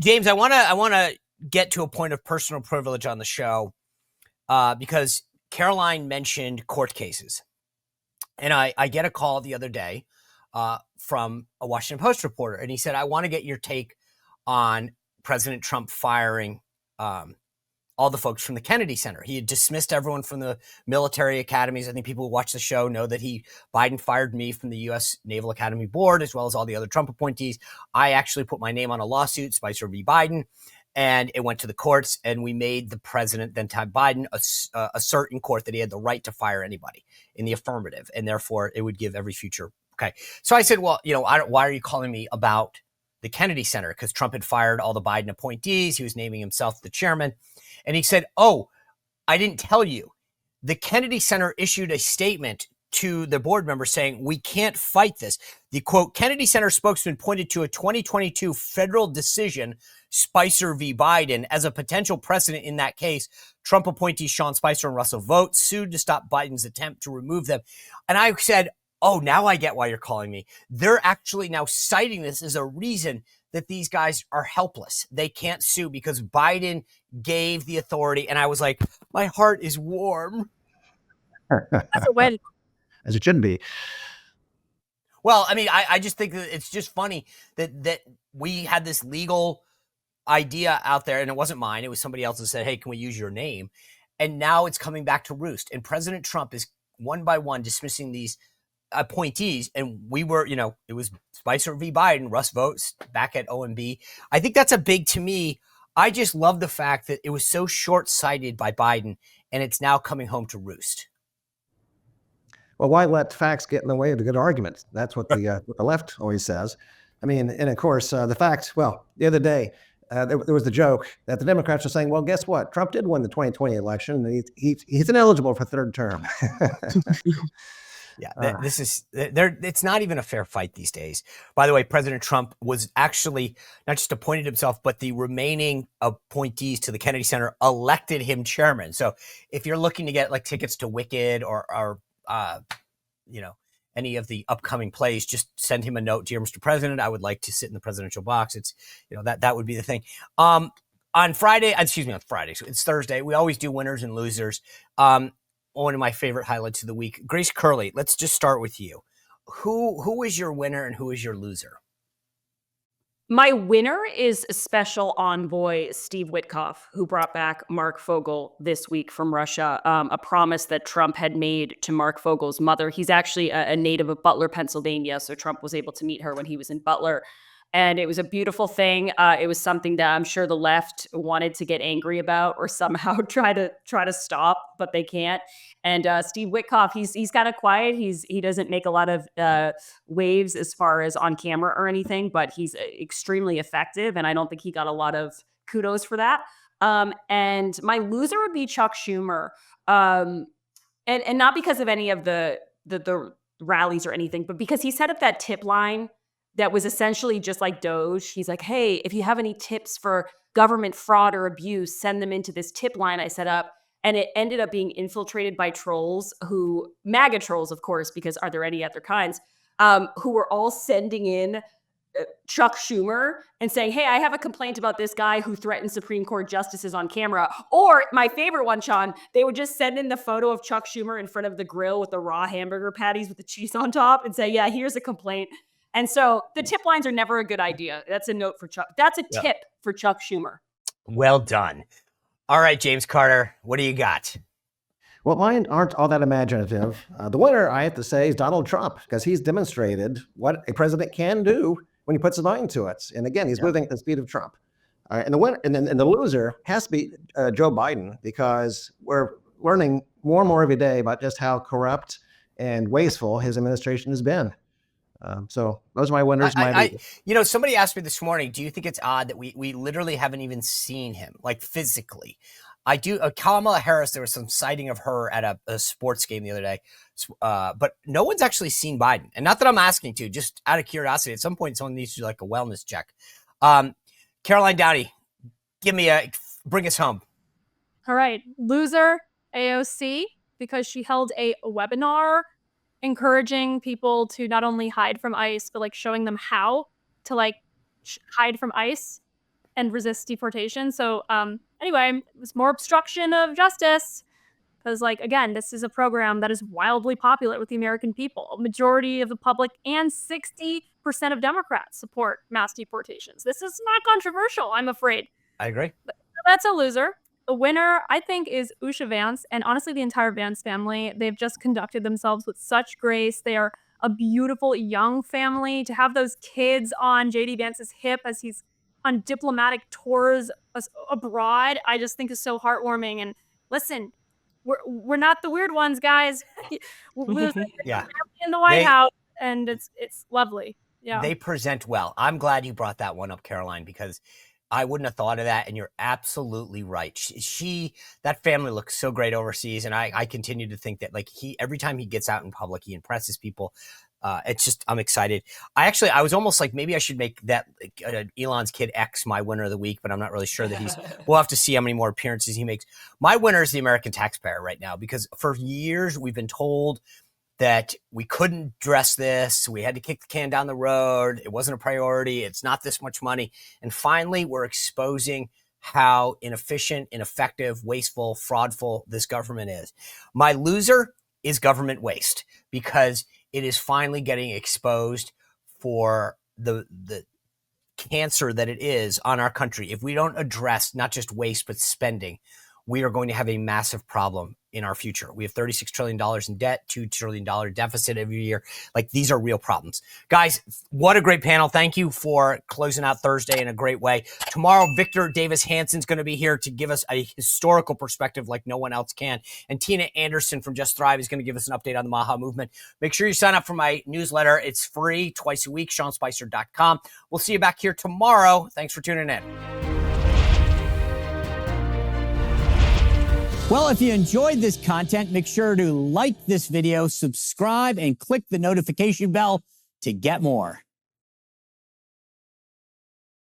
James, I want to get to a point of personal privilege on the show because Caroline mentioned court cases. And I get a call the other day from a Washington Post reporter, and he said, I want to get your take on President Trump firing all the folks from the Kennedy Center. He had dismissed everyone from the military academies. I think people who watch the show know that Biden fired me from the U.S. Naval Academy Board, as well as all the other Trump appointees. I actually put my name on a lawsuit, Spicer v. Biden, and it went to the courts, and we made the president, then Tom Biden, assert in court that he had the right to fire anybody in the affirmative, and therefore it would give every future. Okay. So I said, well, why are you calling me about the Kennedy Center? Because Trump had fired all the Biden appointees. He was naming himself the chairman. And he said, oh, I didn't tell you. The Kennedy Center issued a statement to the board members saying, we can't fight this. The quote, Kennedy Center spokesman pointed to a 2022 federal decision, Spicer v. Biden, as a potential precedent in that case. Trump appointees Sean Spicer and Russell Vought sued to stop Biden's attempt to remove them. And I said, oh, now I get why you're calling me. They're actually now citing this as a reason that these guys are helpless. They can't sue because Biden gave the authority. And I was like, my heart is warm. That's a win. As it should be. Well, I mean, I just think that it's just funny that we had this legal idea out there, and it wasn't mine. It was somebody else that said, hey, can we use your name? And now it's coming back to roost. And President Trump is one by one dismissing these appointees. And we were, it was Spicer v. Biden, Russ Vought back at OMB. I think that's to me, I just love the fact that it was so short-sighted by Biden, and it's now coming home to roost. Well, why let facts get in the way of the good arguments? That's what the left always says. I mean, and of course, the facts, well, the other day, there was the joke that the Democrats were saying, well, guess what? Trump did win the 2020 election, and he's ineligible for third term. Yeah, it's not even a fair fight these days. By the way, President Trump was actually not just appointed himself, but the remaining appointees to the Kennedy Center elected him chairman. So if you're looking to get like tickets to Wicked or any of the upcoming plays, just send him a note. Dear Mr. President, I would like to sit in the presidential box. It's, that would be the thing. On Friday, so it's Thursday. We always do winners and losers. One of my favorite highlights of the week, Grace Curley. Let's just start with you. Who is your winner and who is your loser? My winner is special envoy Steve Witkoff, who brought back Mark Fogel this week from Russia, a promise that Trump had made to Mark Fogel's mother. He's actually a native of Butler, Pennsylvania, so Trump was able to meet her when he was in Butler. And it was a beautiful thing. It was something that I'm sure the left wanted to get angry about or somehow try to stop, but they can't. And Steve Witkoff, he's kind of quiet. He doesn't make a lot of waves as far as on camera or anything, but he's extremely effective. And I don't think he got a lot of kudos for that. And my loser would be Chuck Schumer, and not because of any of the rallies or anything, but because he set up that tip line that was essentially just like Doge. He's like, hey, if you have any tips for government fraud or abuse, send them into this tip line I set up. And it ended up being infiltrated by trolls MAGA trolls, of course, because are there any other kinds, who were all sending in Chuck Schumer and saying, hey, I have a complaint about this guy who threatened Supreme Court justices on camera. Or my favorite one, Sean, they would just send in the photo of Chuck Schumer in front of the grill with the raw hamburger patties with the cheese on top and say, yeah, here's a complaint. And so the tip lines are never a good idea. That's a note for Chuck. That's a tip for Chuck Schumer. Well done. All right, James Carter, what do you got? Well, mine aren't all that imaginative. The winner, I have to say, is Donald Trump, because he's demonstrated what a president can do when he puts his mind to it. And again, he's moving at the speed of Trump. And the winner, and the loser has to be Joe Biden, because we're learning more and more every day about just how corrupt and wasteful his administration has been. So those are my winners. Somebody asked me this morning, do you think it's odd that we literally haven't even seen him, like physically? I do. Kamala Harris, there was some sighting of her at a sports game the other day, but no one's actually seen Biden. And not that I'm asking to, just out of curiosity, at some point someone needs to do like a wellness check. Caroline Downey, bring us home. All right. Loser, AOC, because she held a webinar encouraging people to not only hide from ICE, but like showing them how to hide from ICE. and resist deportation. So anyway, it was more obstruction of justice. Because, like, again, this is a program that is wildly popular with the American people. A majority of the public and 60% of Democrats support mass deportations. This is not controversial, I'm afraid. I agree. But that's a loser. The winner, I think, is Usha Vance, and honestly, the entire Vance family. They've just conducted themselves with such grace. They are a beautiful young family. To have those kids on J.D. Vance's hip as he's on diplomatic tours abroad, I just think is so heartwarming. And listen, we're not the weird ones, guys. We're Yeah. in the White House, and it's lovely. Yeah. They present well. I'm glad you brought that one up, Caroline, because I wouldn't have thought of that, and you're absolutely right. That family looks so great overseas, and I continue to think that, like, every time he gets out in public, he impresses people. It's just, I'm excited. I was almost like, maybe I should make that Elon's kid X my winner of the week, but I'm not really sure that we'll have to see how many more appearances he makes. My winner is the American taxpayer right now, because for years we've been told that we couldn't address this. We had to kick the can down the road. It wasn't a priority. It's not this much money. And finally, we're exposing how inefficient, ineffective, wasteful, fraudful this government is. My loser is government waste, because it is finally getting exposed for the cancer that it is on our country. If we don't address not just waste, but spending, we are going to have a massive problem in our future. We have $36 trillion in debt, $2 trillion deficit every year. Like, these are real problems. Guys, what a great panel. Thank you for closing out Thursday in a great way. Tomorrow, Victor Davis Hansen's going to be here to give us a historical perspective like no one else can. And Tina Anderson from Just Thrive is going to give us an update on the Maha movement. Make sure you sign up for my newsletter. It's free twice a week, SeanSpicer.com. We'll see you back here tomorrow. Thanks for tuning in. Well, if you enjoyed this content, make sure to like this video, subscribe, and click the notification bell to get more.